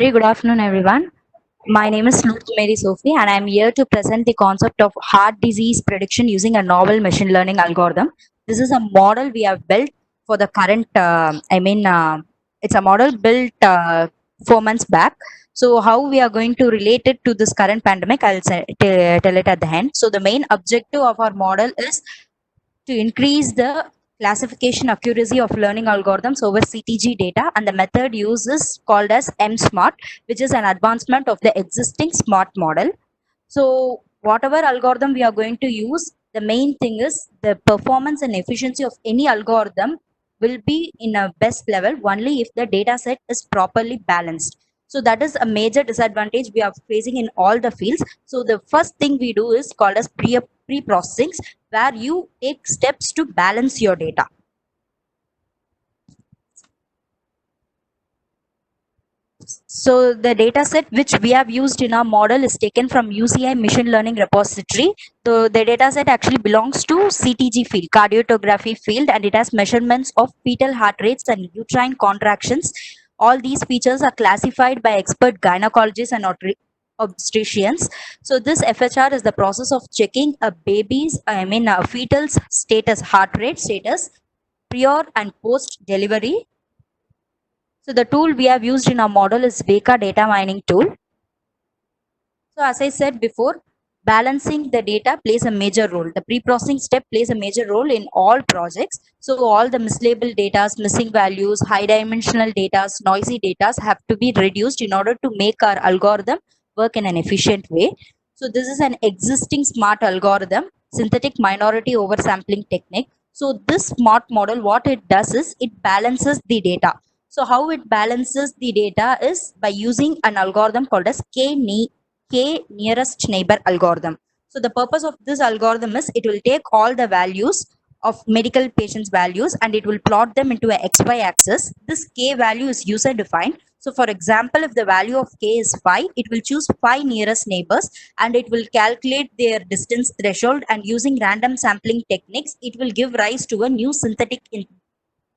Very good afternoon, everyone. My name is Luth Mary Sophie, and I'm here to present the concept of heart disease prediction using a novel machine learning algorithm. This is a model we have built for the current, it's a model built 4 months back. So, how we are going to relate it to this current pandemic, tell it at the end. So, the main objective of our model is to increase the classification accuracy of learning algorithms over CTG data, and the method used is called as MSMART, which is an advancement of the existing SMART model. So whatever algorithm we are going to use, the main thing is the performance and efficiency of any algorithm will be in a best level only if the data set is properly balanced. So that is a major disadvantage we are facing in all the fields. So the first thing we do is called as pre-processing, where you take steps to balance your data. So the data set which we have used in our model is taken from UCI machine learning repository. So the data set actually belongs to CTG field, cardiotography field, and it has measurements of fetal heart rates and uterine contractions. All these features are classified by expert gynecologists and obstetricians. So this FHR is the process of checking a a fetal's status, heart rate status, prior and post delivery. So the tool we have used in our model is Veka data mining tool. So as I said before, balancing the data plays a major role. The pre-processing step plays a major role in all projects. So all the mislabeled data, missing values, high dimensional data, noisy data have to be reduced in order to make our algorithm work in an efficient way. So this is an existing smart algorithm, synthetic minority oversampling technique. So this smart model, what it does is it balances the data. So how it balances the data is by using an algorithm called as K nearest neighbor algorithm. So the purpose of this algorithm is it will take all the values of medical patients values and it will plot them into a XY axis. This K value is user defined. So for example, if the value of K is 5, it will choose 5 nearest neighbors and it will calculate their distance threshold, and using random sampling techniques, it will give rise to a new synthetic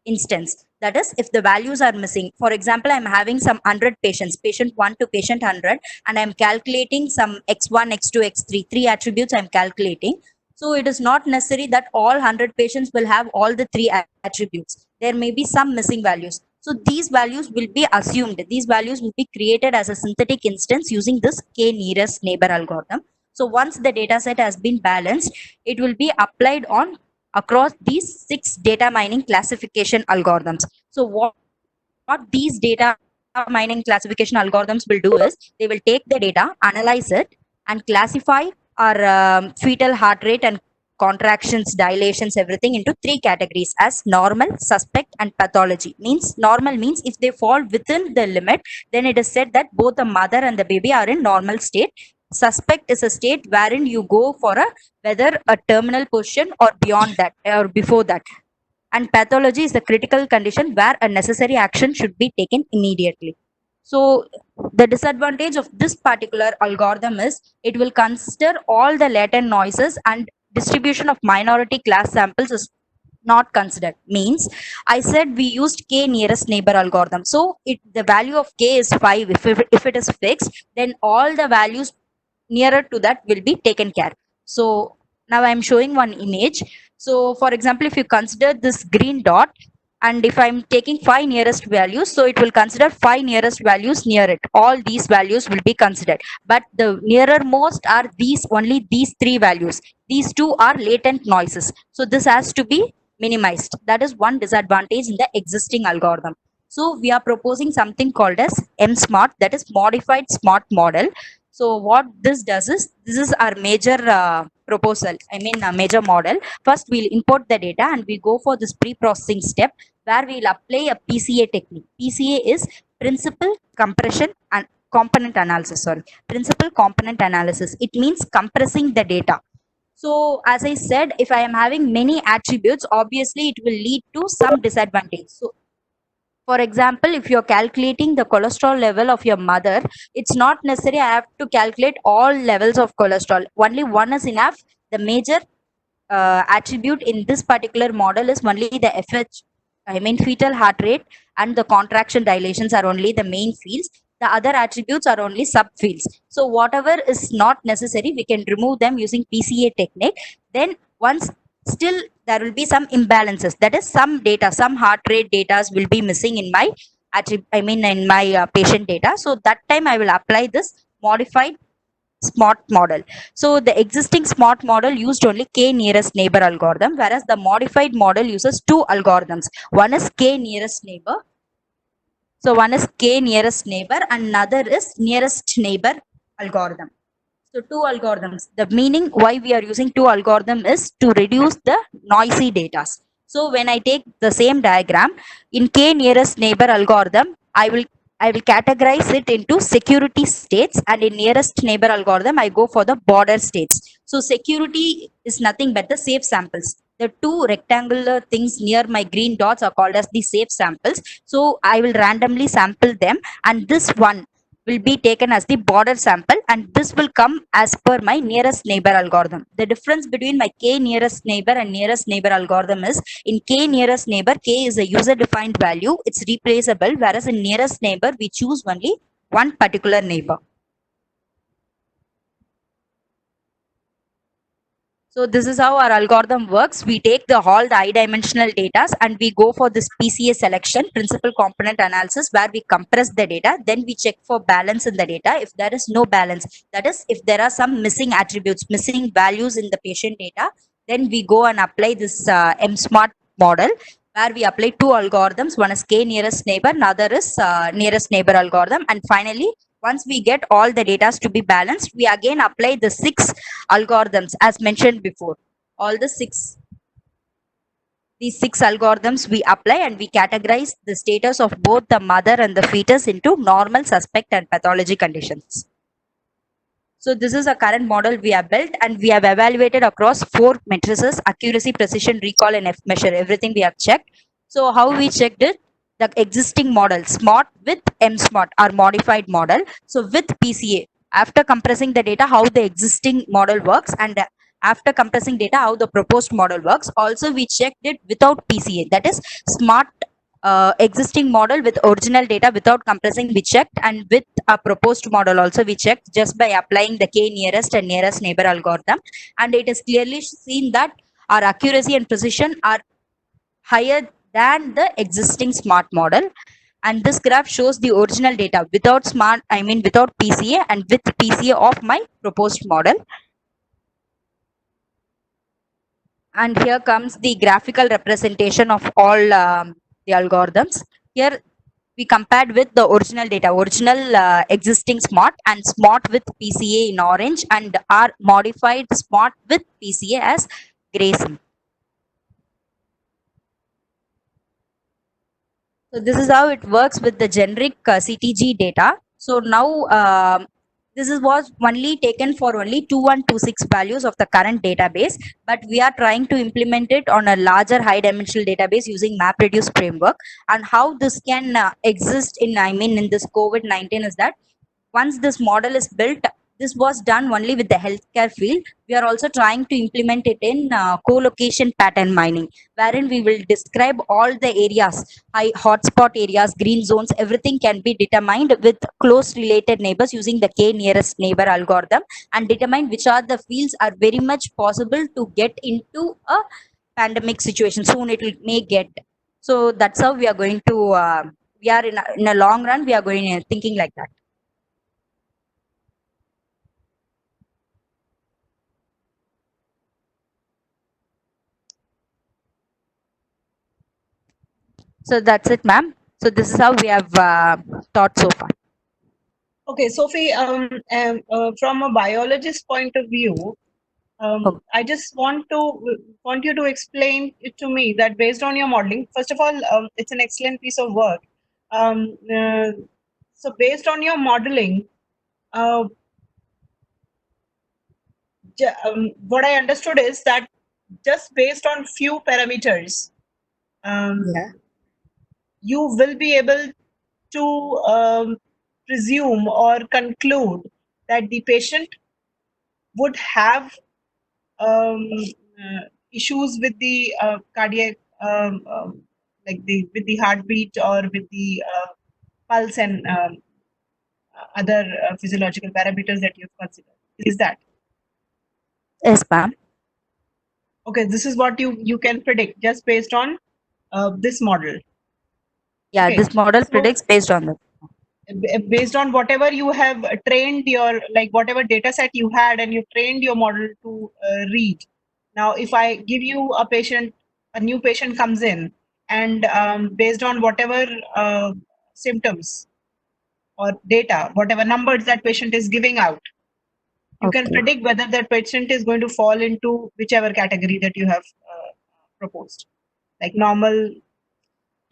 instance. That is, if the values are missing, for example, I'm having some 100 patients, patient 1 to patient 100, and I'm calculating some x1, x2, x3, three attributes I'm calculating. So it is not necessary that all 100 patients will have all the three attributes. There may be some missing values. So these values will be assumed. These values will be created as a synthetic instance using this K nearest neighbor algorithm. So once the data set has been balanced, it will be applied on across these 6 data mining classification algorithms. So what these data mining classification algorithms will do is they will take the data, analyze it, and classify our fetal heart rate and contractions, dilations, everything into 3 categories as normal, suspect, and pathology. Means normal means if they fall within the limit, then it is said that both the mother and the baby are in normal state. Suspect is a state wherein you go for a whether a terminal position or beyond that or before that. And pathology is the critical condition where a necessary action should be taken immediately. So the disadvantage of this particular algorithm is it will consider all the latent noises, and distribution of minority class samples is not considered. Means I said we used K nearest neighbor algorithm. So the value of K is 5. If it is fixed, then all the values nearer to that will be taken care. So now I'm showing one image. So for example, if you consider this green dot, and if I'm taking 5 nearest values, so it will consider 5 nearest values near it. All these values will be considered. But the nearer most are only these 3 values. These two are latent noises. So this has to be minimized. That is one disadvantage in the existing algorithm. So we are proposing something called as MSMART, that is modified smart model. So what this does is, this is our major proposal, major model. First, we'll import the data and we go for this pre-processing step where we'll apply a PCA technique. PCA is principal compression and component analysis. Sorry, principal component analysis. It means compressing the data. So as I said, if I am having many attributes, obviously it will lead to some disadvantage. So for example, if you're calculating the cholesterol level of your mother, it's not necessary I have to calculate all levels of cholesterol. Only one is enough. The major attribute in this particular model is only the FH, fetal heart rate, and the contraction dilations are only the main fields. The other attributes are only subfields. So whatever is not necessary, we can remove them using PCA technique. Then once still there will be some imbalances. That is, some data, some heart rate data will be missing in my in my patient data. So that time I will apply this modified smart model. So the existing smart model used only k nearest neighbor algorithm, whereas the modified model uses two algorithms. One is k nearest neighbor. So one is k nearest neighbor and another is nearest neighbor algorithm. So two algorithms. The meaning why we are using two algorithm is to reduce the noisy data. So when I take the same diagram in k nearest neighbor algorithm, I will categorize it into security states, and in nearest neighbor algorithm I go for the border states. So security is nothing but the safe samples. The two rectangular things near my green dots are called as the safe samples. So I will randomly sample them, and this one will be taken as the border sample, and this will come as per my nearest neighbor algorithm. The difference between my k nearest neighbor and nearest neighbor algorithm is, in k nearest neighbor, k is a user defined value, it's replaceable, whereas in nearest neighbor we choose only one particular neighbor. So this is how our algorithm works. We take all the I-dimensional data and we go for this PCA selection, principal component analysis, where we compress the data. Then we check for balance in the data. If there is no balance, that is, if there are some missing attributes, missing values in the patient data, then we go and apply this MSmart model, where we apply two algorithms. One is k nearest neighbor, another is nearest neighbor algorithm. And finally, once we get all the data to be balanced, we again apply the six algorithms as mentioned before. All these six algorithms we apply, and we categorize the status of both the mother and the fetus into normal, suspect, and pathology conditions. So this is a current model we have built, and we have evaluated across four matrices: accuracy, precision, recall, and F measure. Everything we have checked. So how we checked it? The existing model, SMART with MSMART, our modified model. So with PCA, after compressing the data, how the existing model works, and after compressing data, how the proposed model works. Also, we checked it without PCA, that is SMART existing model with original data without compressing we checked, and with a proposed model also we checked just by applying the k nearest and nearest neighbor algorithm, and it is clearly seen that our accuracy and precision are higher than the existing smart model. And this graph shows the original data without without PCA and with PCA of my proposed model. And here comes the graphical representation of all the algorithms. Here we compared with the original data, original existing smart and smart with PCA in orange, and our modified smart with PCA as gray. So this is how it works with the generic CTG data. So now this is was only taken for only 2126 values of the current database, but we are trying to implement it on a larger high dimensional database using MapReduce framework. And how this can exist in, in this COVID-19 is that once this model is built, this was done only with the healthcare field. We are also trying to implement it in co-location pattern mining, wherein we will describe all the areas, high hotspot areas, green zones, everything can be determined with close related neighbors using the k nearest neighbor algorithm, and determine which are the fields are very much possible to get into a pandemic situation. Soon it will may get. So that's how we are going to. We are in a long run. We are going thinking like that. So that's it, ma'am. So this is how we have taught so far. Okay, Sophie, from a biologist point of view, Oh. I just want you to explain it to me that based on your modeling, first of all, it's an excellent piece of work. Um, uh, so based on your modeling, uh, what I understood is that just based on few parameters, Yeah. you will be able to presume or conclude that the patient would have um, issues with the cardiac, like the with the heartbeat or with the pulse and other physiological parameters that you've considered. Is that Yes, ma'am. okay? This is what you can predict just based on this model. Yeah, Okay, this model so predicts based on that. based on whatever you have trained your, like whatever data set you had and you trained your model to read. Now if I give you a patient, a new patient comes in, and based on whatever symptoms or data, whatever numbers that patient is giving out, you can Okay. predict whether that patient is going to fall into whichever category that you have proposed, like normal,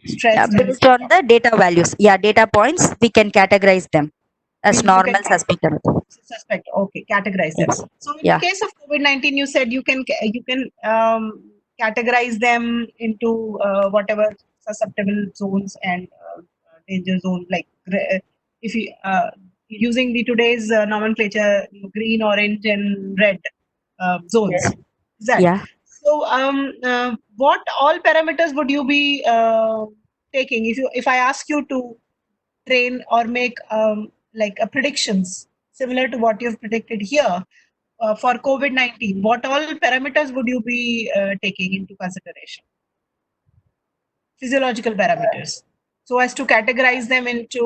Yeah, stressed, and based on the data values. Yeah, data points, we can categorize them as you can normal, suspected. suspect. Okay, categorize them. Yes. So in the Yeah. case of COVID-19, you said you can categorize them into whatever susceptible zones and danger zone. Like if you using the today's nomenclature, green, orange, and red zones. Yes. Is that Yeah. so? What all parameters would you be taking if I ask you to train or make like predictions similar to what you've predicted here for COVID-19, what all parameters would you be taking into consideration? Physiological parameters. So as to categorize them into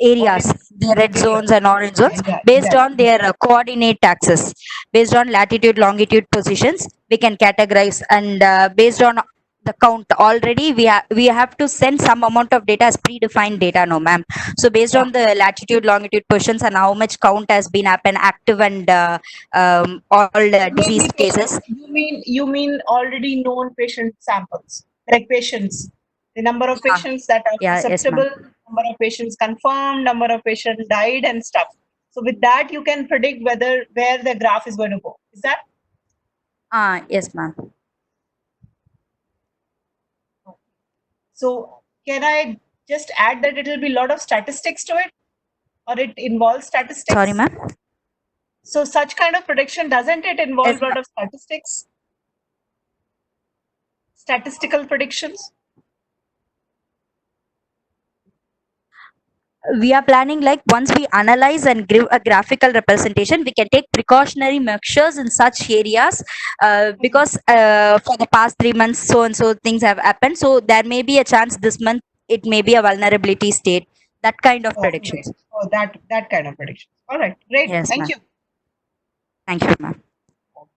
Areas, orange the red areas. zones and orange zones, Yeah, based on exactly. their coordinate axis, based on latitude, longitude positions, we can categorize, and based on the count already we have to send some amount of data as predefined data, no ma'am. So based Yeah. on the latitude, longitude positions and how much count has been happened active and all You mean the diseased patient? cases. You mean already known patient samples, like patients, the number of Yeah. patients that are Yeah. Yes, ma'am. susceptible, number of patients confirmed, number of patients died, and stuff. So with that, you can predict whether where the graph is going to go. Is that Yes, ma'am. so? Can I just add that it will be a lot of statistics to it, or it involves Sorry, statistics? ma'am. So such kind of prediction, doesn't it involve Yes, a lot ma'am. of statistics, statistical predictions? We are planning, like, once we analyze and give a graphical representation, we can take precautionary measures in such areas, Mhm. because for the past 3 months so and so things have happened, so there may be a chance this month it may be a vulnerability state, that kind of Oh, great. predictions. Oh, that kind of prediction. All right, great. Yes, Thank ma'am. you. Thank you, ma'am.